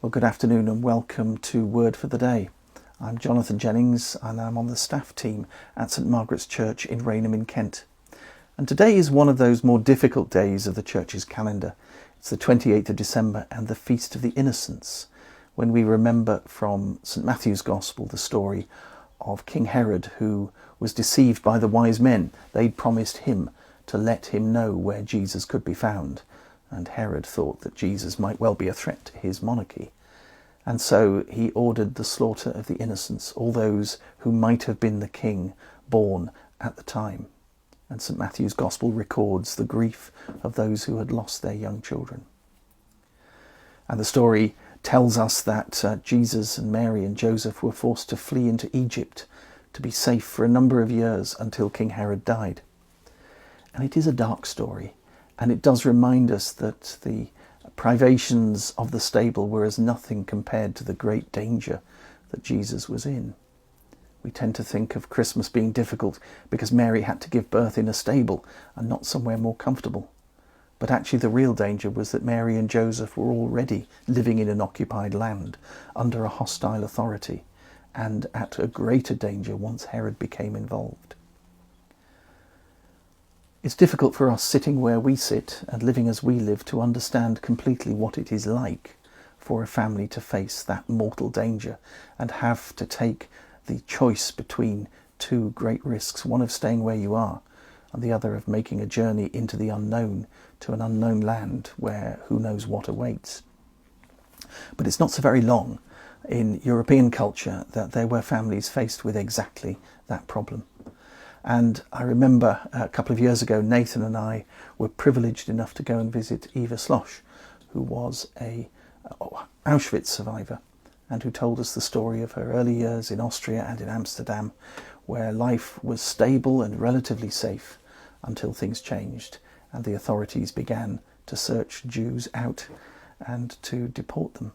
Well, good afternoon and welcome to Word for the Day. I'm Jonathan Jennings and I'm on the staff team at St Margaret's Church in Rainham in Kent. And today is one of those more difficult days of the church's calendar. It's the 28th of December and the Feast of the Innocents, when we remember from St Matthew's Gospel the story of King Herod, who was deceived by the wise men. They'd promised him to let him know where Jesus could be found. And Herod thought that Jesus might well be a threat to his monarchy. And so he ordered the slaughter of the innocents, all those who might have been the king born at the time. And St Matthew's Gospel records the grief of those who had lost their young children. And the story tells us that Jesus and Mary and Joseph were forced to flee into Egypt to be safe for a number of years until King Herod died. And it is a dark story. And it does remind us that the privations of the stable were as nothing compared to the great danger that Jesus was in. We tend to think of Christmas being difficult because Mary had to give birth in a stable and not somewhere more comfortable. But actually the real danger was that Mary and Joseph were already living in an occupied land under a hostile authority, and at a greater danger once Herod became involved. It's difficult for us sitting where we sit and living as we live to understand completely what it is like for a family to face that mortal danger and have to take the choice between two great risks, one of staying where you are and the other of making a journey into the unknown, to an unknown land where who knows what awaits. But it's not so very long in European culture that there were families faced with exactly that problem. And I remember a couple of years ago, Nathan and I were privileged enough to go and visit Eva Slosh, who was a Auschwitz survivor and who told us the story of her early years in Austria and in Amsterdam, where life was stable and relatively safe until things changed and the authorities began to search Jews out and to deport them.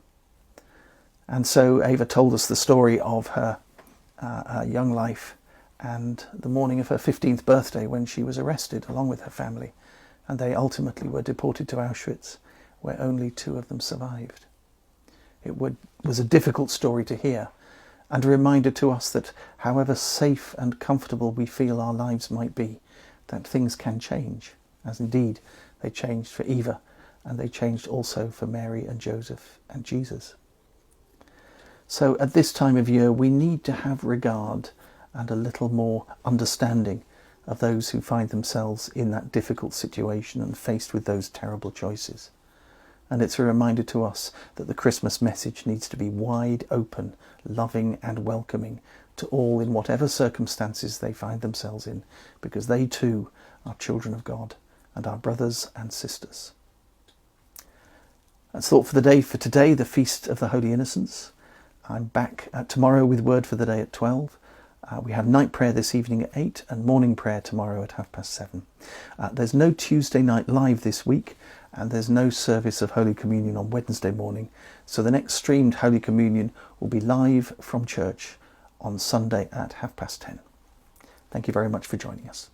And so Eva told us the story of her young life and the morning of her 15th birthday when she was arrested along with her family, and they ultimately were deported to Auschwitz, where only 2 of them survived. It was a difficult story to hear, and a reminder to us that however safe and comfortable we feel our lives might be, that things can change, as indeed they changed for Eva, and they changed also for Mary and Joseph and Jesus. So at this time of year we need to have regard and a little more understanding of those who find themselves in that difficult situation and faced with those terrible choices. And it's a reminder to us that the Christmas message needs to be wide open, loving and welcoming to all in whatever circumstances they find themselves in, because they too are children of God and are brothers and sisters. That's thought for the day for today, the Feast of the Holy Innocents. I'm back tomorrow with Word for the Day at 12. We have night prayer this evening at 8 and morning prayer tomorrow at 7:30. There's no Tuesday night live this week, and there's no service of Holy Communion on Wednesday morning. So the next streamed Holy Communion will be live from church on Sunday at 10:30. Thank you very much for joining us.